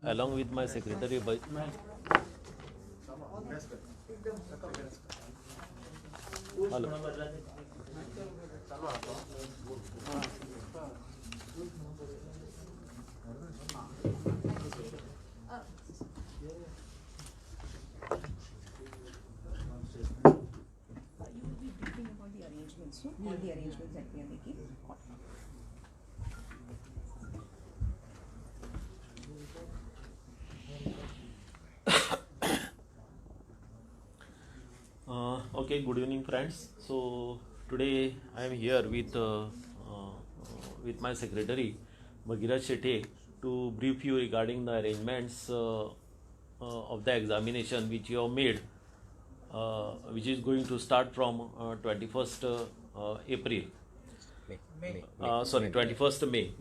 along with my secretary. Hello. You will be briefing about the arrangements, no? All the arrangements that we are making. Okay, good evening, friends. So today I am here with my secretary Bhagirath Shethe to brief you regarding the arrangements of the examination which you have made, which is going to start from 21st April. Sorry, 21st May.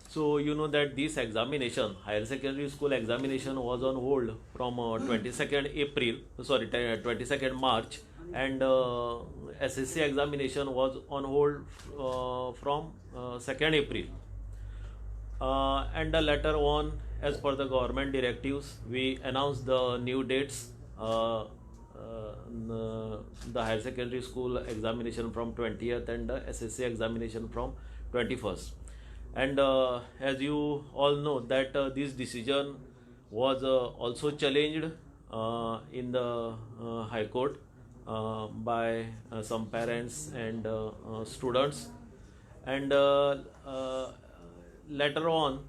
So you know that this examination, higher secondary school examination, was on hold from 22nd March, and SSC examination was on hold from 2nd April. And later on, as per the government directives, we announced the new dates. The higher secondary school examination from 20th and the SSC examination from 21st. And as you all know that this decision was also challenged in the High Court by some parents and students, and later on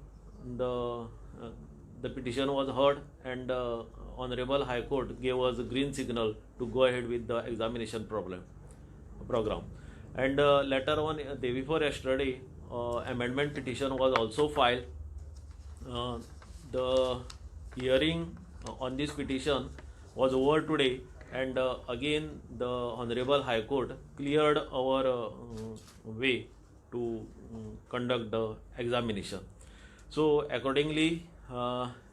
the petition was heard, and Honorable High Court gave us a green signal to go ahead with the examination program. And later on, day before yesterday, amendment petition was also filed. The hearing on this petition was over today, and again the Honorable High Court cleared our way to conduct the examination. So accordingly,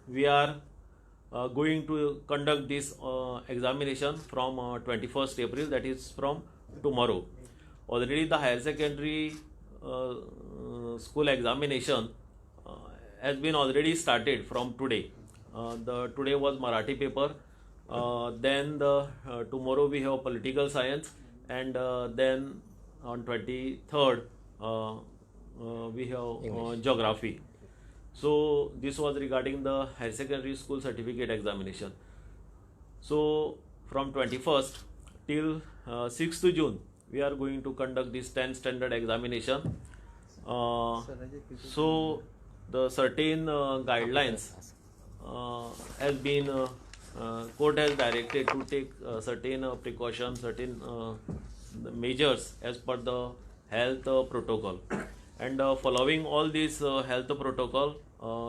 we are going to conduct this examination from 21st April, that is from tomorrow. Already the higher secondary school examination has been already started from today. Today was Marathi paper, then tomorrow we have political science, and then on 23rd we have geography. So this was regarding the higher secondary school certificate examination. So from 21st till 6th June we are going to conduct this 10th standard examination. So the certain guidelines has been court has directed to take certain precautions, certain measures as per the health protocol, and following all this health protocol,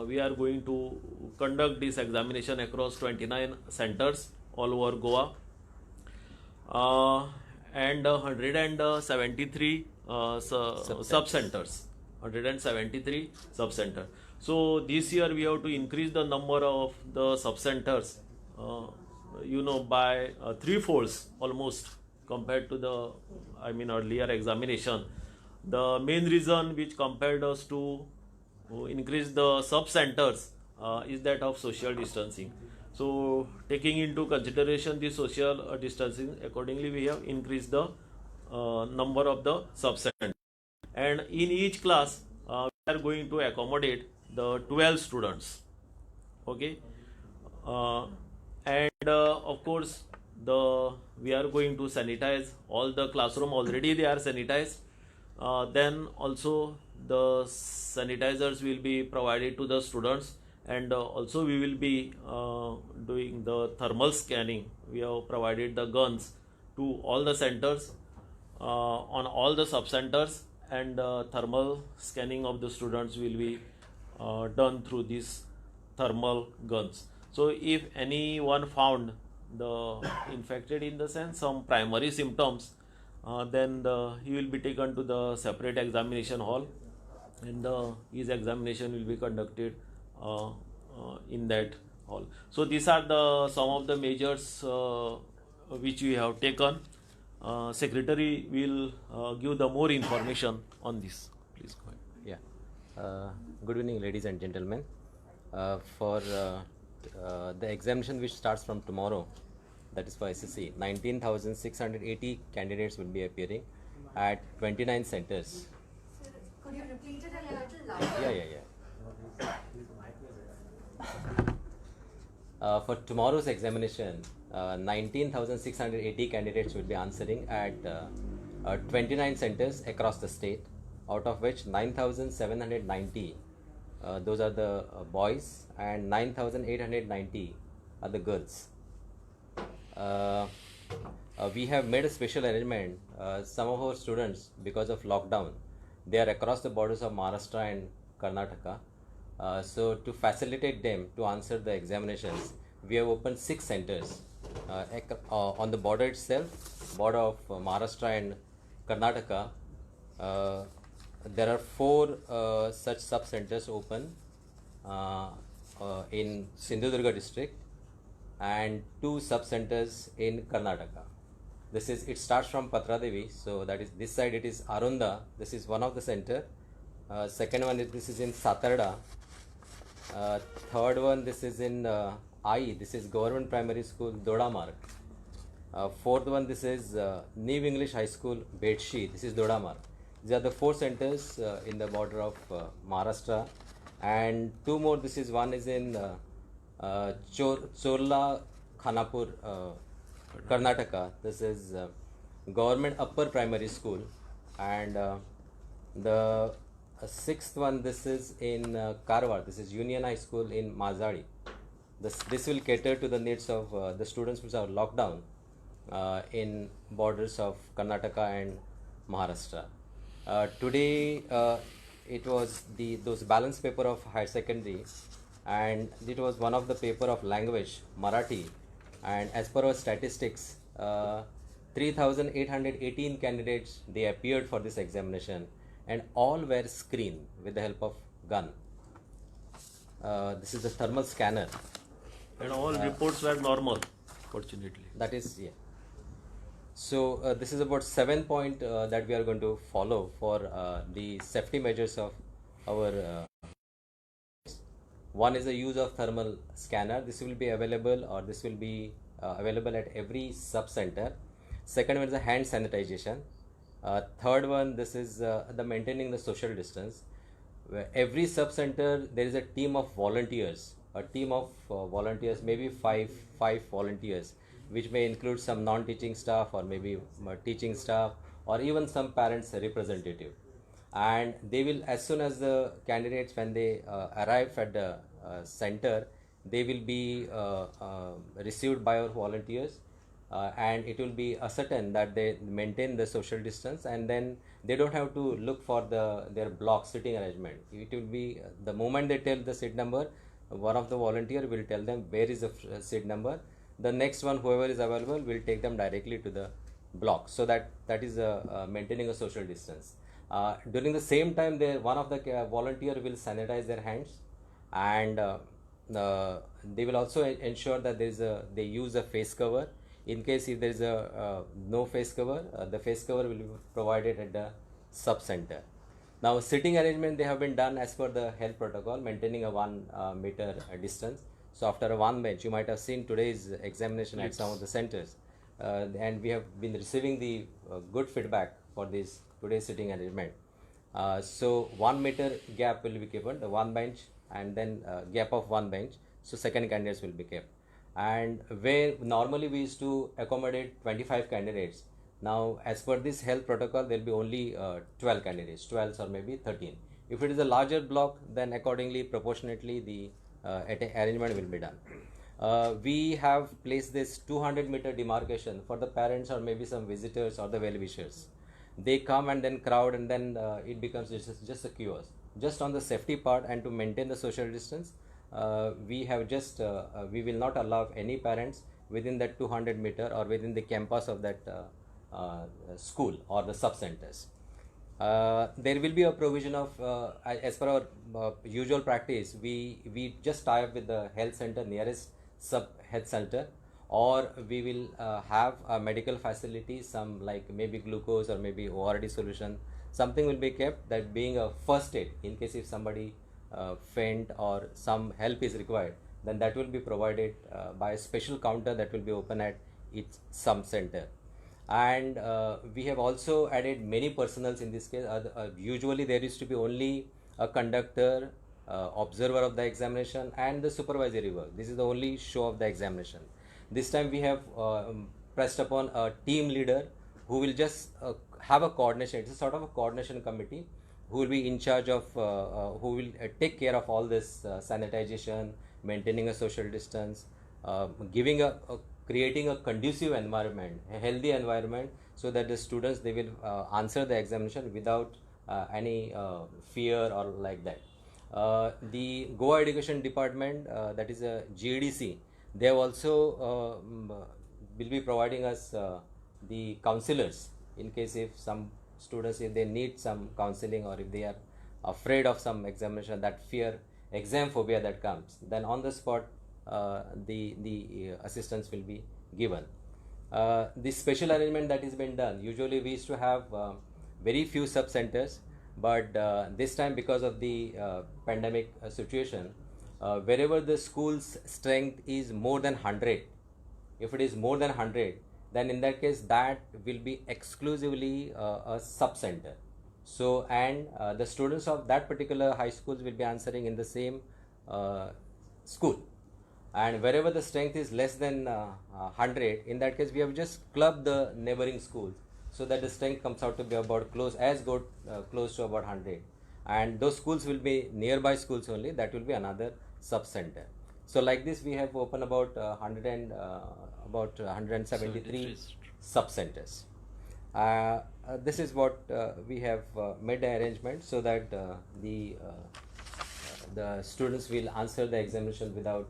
we are going to conduct this examination across 29 centers all over Goa, and 173 sub-centers. 173 sub-centers. So this year we have to increase the number of the sub-centers, by 3-folds almost compared to the earlier examination. The main reason which compelled us to increase the sub-centers is that of social distancing. So taking into consideration the social distancing, accordingly we have increased the number of the sub-centers. And in each class we are going to accommodate the 12 students. Okay, and of course we are going to sanitize all the classroom. Already they are sanitized. Then also the sanitizers will be provided to the students, and also we will be doing the thermal scanning. We have provided the guns to all the centers on all the sub-centers, and thermal scanning of the students will be done through these thermal guns. So if anyone found the infected, in the sense some primary symptoms, then he will be taken to the separate examination hall, and his examination will be conducted in that hall. So these are some of the measures which we have taken. Secretary will give the more information on this. Please go ahead. Good evening, ladies and gentlemen. for the examination which starts from tomorrow, that is for SSC, 19,680 candidates will be appearing at 29 centers. Could you repeat it a little louder? Yeah. For tomorrow's examination, 19,680 candidates will be answering at 29 centers across the state, out of which 9,790 those are the boys and 9,890 are the girls. We have made a special arrangement. Some of our students, because of lockdown, they are across the borders of Maharashtra and Karnataka. So to facilitate them to answer the examinations, we have opened 6 centers on the border itself, border of Maharashtra and Karnataka. There are 4 such sub centers open in Sindhudurga district and 2 sub centers in Karnataka. It starts from Patradevi, so that is this side it is Arunda. This is one of the center. Second one this is in Satarda. Third one this is in Ai. This is Government Primary School Dodamarg. Fourth one this is New English High School Bedshi. This is Dodamarg. These are the 4 centers in the border of Maharashtra, and 2 more. This is one is in Chorla Khanapur, Karnataka. This is Government Upper Primary School, and the 6th one this is in Karwar. This is Union High School in Mazari. This will cater to the needs of the students which are locked down in borders of Karnataka and Maharashtra. Today it was those balance paper of higher secondary, and it was one of the paper of language Marathi, and as per our statistics 3,818 candidates they appeared for this examination, and all were screened with the help of gun. This is the thermal scanner. And all reports were normal, fortunately. That is, yeah. So this is about 7 point that we are going to follow for the safety measures of our. One is the use of thermal scanner. This will be available, or this will be available at every sub center. Second one is the hand sanitization. Third one, this is the maintaining the social distance. Where every sub center there is a team of volunteers. A team of volunteers, maybe five volunteers, which may include some non-teaching staff or maybe teaching staff or even some parents representative. And they will, as soon as the candidates when they arrive at the center, they will be received by our volunteers, and it will be ascertained that they maintain the social distance, and then they don't have to look for their block sitting arrangement. It will be the moment they tell the seat number, one of the volunteer will tell them where is the seat number. The next one, whoever is available, will take them directly to the block. So that is maintaining a social distance. During the same time, one of the volunteer will sanitize their hands, and they will also ensure that they use a face cover. In case if there is no face cover, the face cover will be provided at the sub center. Now, sitting arrangement they have been done as per the health protocol, maintaining a 1 meter distance. So after a 1 bench, you might have seen today's examination at some of the centers, and we have been receiving the good feedback for this today's sitting arrangement. So 1 meter gap will be given, the 1 bench, and then gap of 1 bench. So second candidates will be kept. And where normally we used to accommodate 25 candidates, now as per this health protocol there will be only 12 candidates, 12 or maybe 13. If it is a larger block, then accordingly proportionately the arrangement will be done. We have placed this 200 meter demarcation for the parents or maybe some visitors or the well-wishers. They come and then crowd, and then it becomes just a kiosk. Just on the safety part and to maintain the social distance, we have we will not allow any parents within that 200 meter or within the campus of that school or the sub centers. There will be a provision of, as per our usual practice, we just tie up with the health center, nearest sub health center, or we will have a medical facility, some like maybe glucose or maybe ORD solution. Something will be kept, that being a first aid in case if somebody faint or some help is required, then that will be provided by a special counter that will be open at each sub center. And we have also added many personals in this case. Usually there used to be only a conductor, observer of the examination, and the supervisory work. This is the only show of the examination. This time we have pressed upon a team leader who will just have a coordination. It's a sort of a coordination committee who will be in charge of, who will take care of all this sanitization, maintaining a social distance, giving creating a conducive environment, a healthy environment, so that the students, they will answer the examination without any fear or like that. The Goa Education Department, that is a GEDC, they have also will be providing us the counselors in case if some students, if they need some counseling or if they are afraid of some examination, that fear, exam phobia that comes, then on the spot the assistance will be given. The special arrangement that has been done, usually we used to have very few sub centers, but this time because of the pandemic situation, wherever the school's strength is more than 100, if it is more than 100, then in that case that will be exclusively a sub center. So, and the students of that particular high schools will be answering in the same school. And wherever the strength is less than 100, in that case we have just clubbed the neighboring schools, so that the strength comes out to be about close to about 100. And those schools will be nearby schools only, that will be another sub center. So like this we have opened about 173 sub centers. This is what we have made the arrangement, so that the students will answer the examination without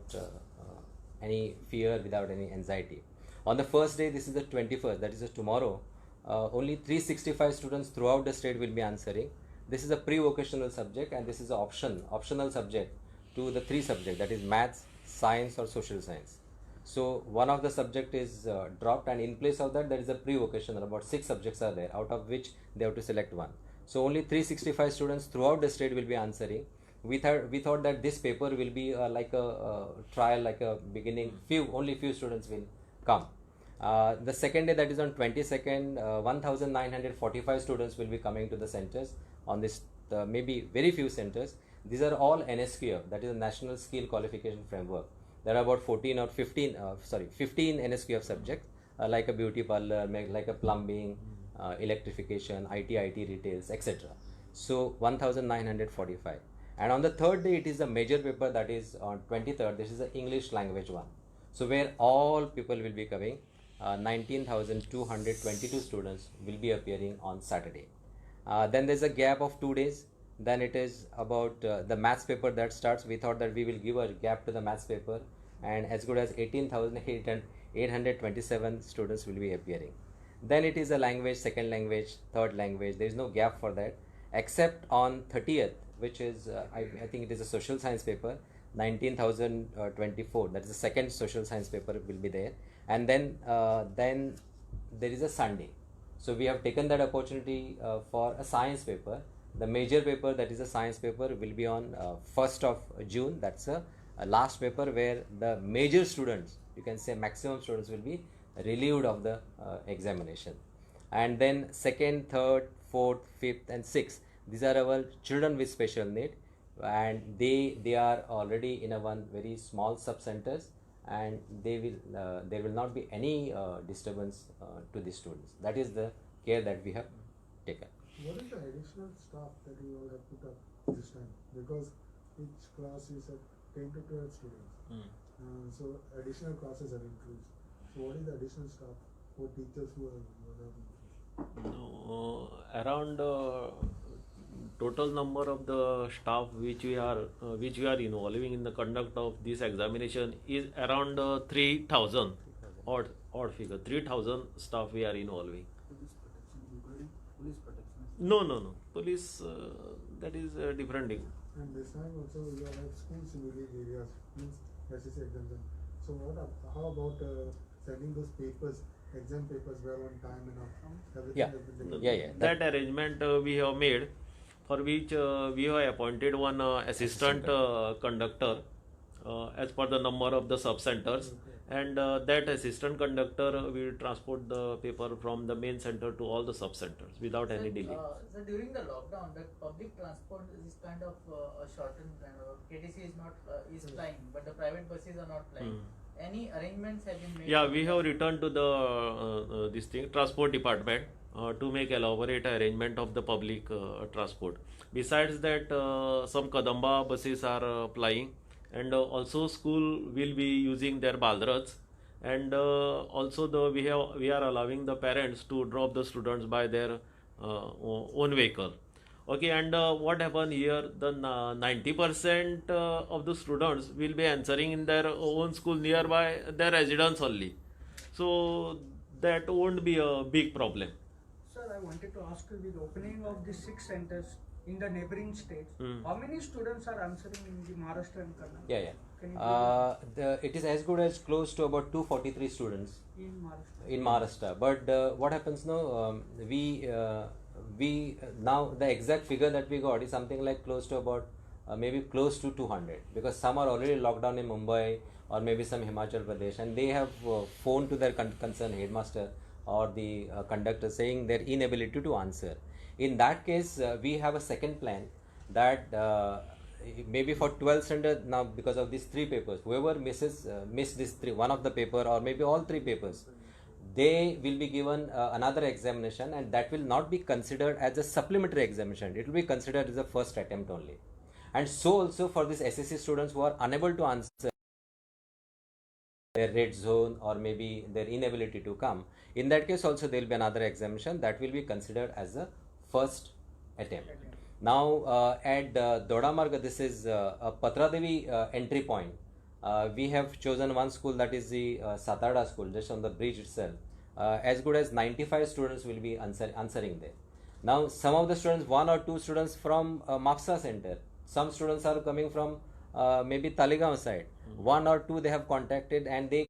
any fear, without any anxiety. On the first day, this is the 21st, that is tomorrow, only 365 students throughout the state will be answering. This is a pre-vocational subject, and this is an optional subject to the three subjects, that is maths, science or social science. So one of the subject is dropped, and in place of that there is a pre-vocational. About 6 subjects are there, out of which they have to select one. So only 365 students throughout the state will be answering. We thought that this paper will be like a trial, like a beginning. Only few students will come. The second day, that is on 22nd, 1945 students will be coming to the centers on this, maybe very few centers. These are all NSQF, that is a National Skill Qualification Framework. There are about 15 NSQF subjects, like a beauty parlor, like a plumbing, electrification, IT retails, etc. So 1945. And on the third day, it is the major paper, that is on 23rd. This is the English language one. So where all people will be coming, 19,222 students will be appearing on Saturday. Then there's a gap of 2 days. Then it is about the maths paper that starts. We thought that we will give a gap to the maths paper, and as good as 18,827 students will be appearing. Then it is a language, second language, third language. There is no gap for that, except on 30th, which is I think it is a social science paper, 19,024. That is the second social science paper will be there. And then there is a Sunday. So we have taken that opportunity for a science paper. The major paper, that is a science paper, will be on 1st of June. That's a last paper where the major students, you can say maximum students, will be relieved of the examination. And then 2nd, 3rd, 4th, 5th and 6th, these are our children with special need, and they are already in a one very small sub centers, and there will not be any disturbance to the students. That is the care that we have taken. What is the additional staff that you all have put up this time? Because each class is at 10 to 12 students. So additional classes are increased. So what is the additional staff for teachers who are No, around total number of the staff which we are involving in the conduct of this examination is around 3,000 odd figure. 3,000 staff we are involving. police protection? No. Police, that is a different thing. And this time also you have schools in village areas, means SSC exemption. So how about sending those papers, exam papers well on time and everything Yeah. has been taken? Yeah. That arrangement we have made. for which we have appointed one assistant conductor as per the number of the sub centers, and that assistant conductor will transport the paper from the main center to all the sub centers without any delay. So during the lockdown, the public transport is kind of a shortened kind of. KTC is not is flying, but the private buses are not flying. Any arrangements have been made? Yeah, we have returned to the this thing transport department to make elaborate arrangement of the public transport. Besides that, some Kadamba buses are plying, and also school will be using their Balrats, and also we are allowing the parents to drop the students by their own vehicle. Okay, and what happened here? The 90% of the students will be answering in their own school nearby their residence only, so that won't be a big problem. Sir, I wanted to ask you, with opening of the 6 centers in the neighboring states, Hmm. how many students are answering in the Maharashtra and Karnataka? Yeah, Can you yeah. It is as good as close to about 243 students in Maharashtra? in Maharashtra. But what happens now? We now the exact figure that we got is something like close to about maybe close to 200, because some are already locked down in Mumbai or maybe some Himachal Pradesh, and they have phoned to their concerned headmaster or the conductor saying their inability to answer. In that case, we have a second plan that maybe for 12th standard now, because of these 3 papers, whoever missed this one of the paper or maybe all 3 papers, they will be given another examination, and that will not be considered as a supplementary examination. It will be considered as a first attempt only. And so also for these SSC students who are unable to answer their red zone or maybe their inability to come, in that case also there will be another examination that will be considered as a first attempt. Now at Dodamarga, this is a Patradevi entry point. We have chosen one school, that is the Satada school, just on the bridge itself. As good as 95 students will be answering there. Now some of the students, 1 or 2 students from Mapsa center, some students are coming from maybe Talegaon side. 1 or 2 they have contacted, and they,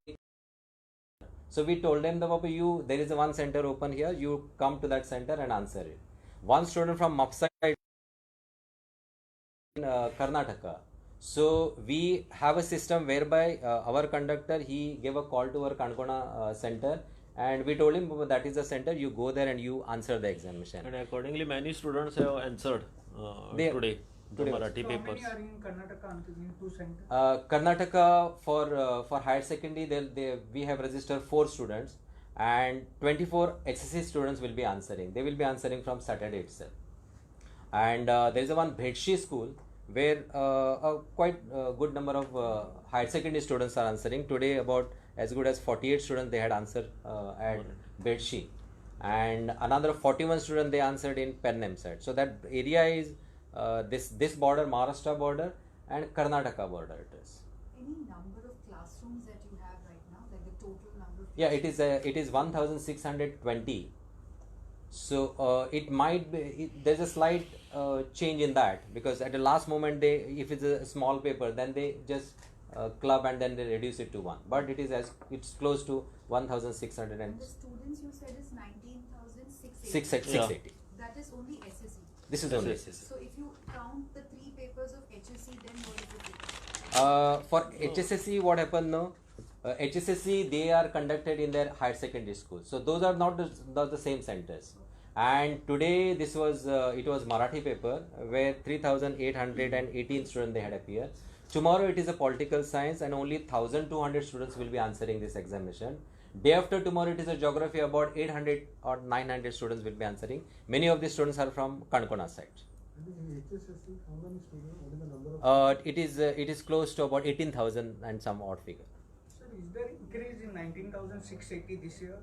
so we told them that Papa, there is a one center open here, you come to that center and answer it. One student from Mapsa in Karnataka. So we have a system whereby our conductor, he gave a call to our Kankona center, and we told him that is the center, you go there and you answer the examination. And accordingly, many students have answered today the Marathi So papers. how many are in Karnataka in 2 centers? Karnataka for higher secondary, we have registered 4 students, and 24 HSC students will be answering. They will be answering from Saturday itself. And there is a one Bhetshi school where a quite good number of higher secondary students are answering. Today about as good as 48 students they had answered at Bhetshi, and another 41 students they answered in Pennem side. So that area is this border, Maharashtra border and Karnataka border it is. Any number of classrooms that you have right now, like the total number of Yeah, it is 1620. So it might be, there's a slight change in that, because at the last moment if it's a small paper, then they just club and then they reduce it to 1. But it's close to 1600 And and the students you said is 19,680. 680. That is only SSC. This is only Yes. SSC. So if you count the 3 papers of HSC, then what is it? For HSSC, what happened now? HSSC, they are conducted in their higher secondary school. So those are not the same centers. And today it was Marathi paper where 3,818 students they had appeared. Tomorrow it is a political science, and only 1,200 students will be answering this examination. Day after tomorrow it is a geography, about 800 or 900 students will be answering. Many of these students are from Kankona side. I think in HSSC, how many students? What is the number of? It is close to about 18,000 and some odd figure. Sir, is there increase in 19,680 this year?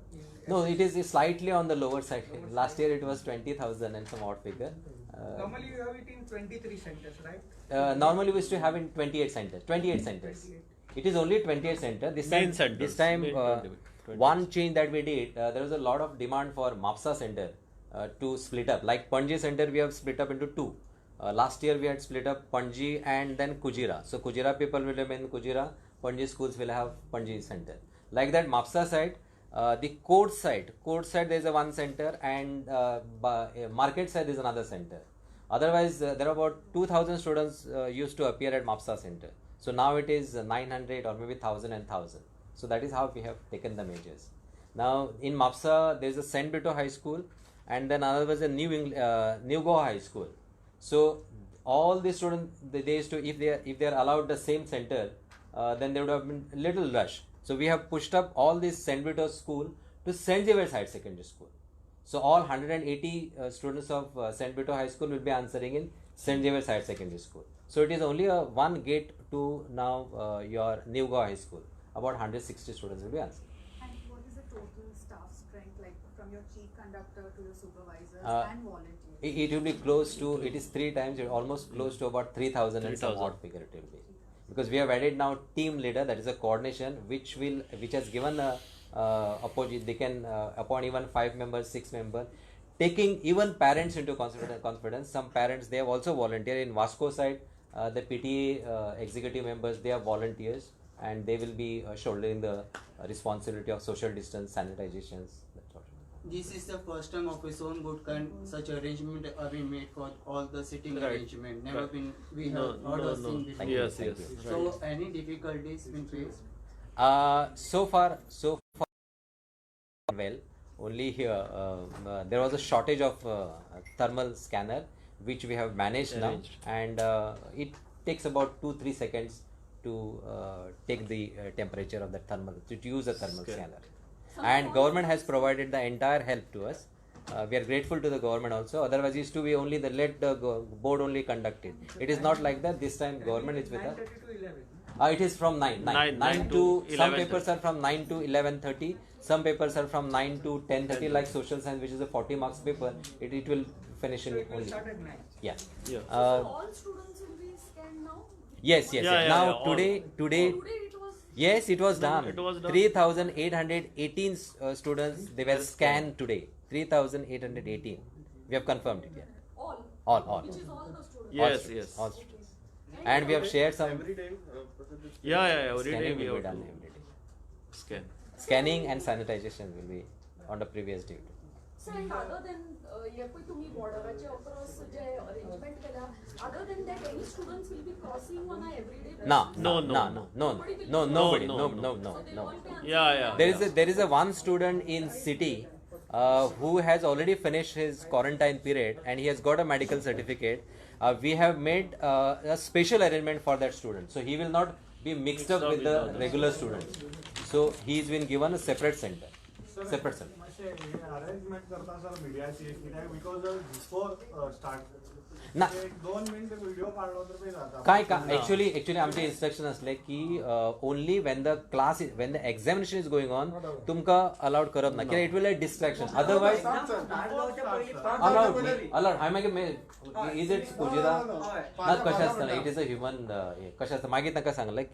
No, it is slightly on the lower side. Last year it was 20,000 and some odd figure. Normally you have it in 23 centers, right? Normally we used to have in 28 centers. 28 centers. 28. It is only 28 centers. This Main time, centers, this time main 28. one change that we did, there was a lot of demand for Mapsa center to split up. Like Panji center, we have split up into 2. Last year we had split up Panji and then Kujira. So Kujira people will remain in Kujira. Panji schools will have Panji center. Like that, Mapsa side, the Code side there is a one center, and Market side is another center. Otherwise, there are about 2,000 students used to appear at MAPSA center. So now it is 900 or maybe 1,000 and 1,000. So that is how we have taken the measures. Now in MAPSA there is a St. Vito High School, and then another was a New Goa High School. So all the students, they used to, if they are allowed the same center, then there would have been little rush. So we have pushed up all this St. Vito school to St. Xavier's Higher Secondary School. So all 180 students of St. Vito High School will be answering in St. Xavier's Higher Secondary School. So it is only a one gate to now your New Goa High School. About 160 students will be answering. And what is the total staff strength, like from your chief conductor to your supervisors and volunteers? It will be close to, it is 3 times, almost close to about 3,000 and some 3,000. odd figure it will be. Because we have added now team leader, that is a coordination which has given a they can appoint even 5 members, 6 members, taking even parents into confidence. Some parents, they have also volunteered in Vasco side. The PTA executive members, they are volunteers, and they will be shouldering the responsibility of social distance, sanitizations. That's what. This is the first time of its own good kind such arrangement are being made for all the sitting Right. arrangement. Never Right. been we No, have heard no, or no. seen before. Thank you, Yes, thank yes. you. So any difficulties been faced? So far well. Only here there was a shortage of thermal scanner, which we have managed now, Arranged. and it takes about 2-3 seconds to take the temperature of the thermal, to use a thermal Scan. scanner. And government has provided the entire help to us. We are grateful to the government also. Otherwise, it used to be only the board only conducted. It is not like that. This time, government is with us. 9:30 to 11. It is from 9 9 to to some 11:30. papers are from 9 to 11:30. Some papers are from 9 to 10:30, like social science, which is a 40 marks paper. It will finish in So it will only. start at 9. Yeah. Yeah. All students will be scanned now? Yes. Yeah, yeah, Now yeah, all. today, Today it was. yes, it was done. It was done. 3,818 students, they were scanned today. 3,818. We have confirmed it. Yeah. All. All. Which is all the students. All Yes, students, yes. all students. And we have shared some Yeah, every day scanning we will be have done to every day. scan. Scanning and sanitization will be on the previous day. So and other than ये कोई तुम्ही बॉर्डराचे across जे arrangement केला, other than that any students will be crossing on a everyday basis? No, No. nobody, No, no. So they won't be Yeah. There is a one student in city who has already finished his quarantine period, and he has got a medical certificate. We have made a special arrangement for that student, so he will not be mixed up with the regular students. So he has been given a separate center. Separate center. Arrangement करता sir मीडियाची कित्याक because before start ना. 2 minute video काढलो तर ते जाता काय actually आमचे instruction असले की only when the class when the examination is going on तुमका अलाउड करप ना, कित्याक it will distraction. Otherwise allowed हांवें मागीर इज इट पुजिरा ना कशें आसतना इट इज अ ह्युमन कशें आसता मागीर तांकां सांगलें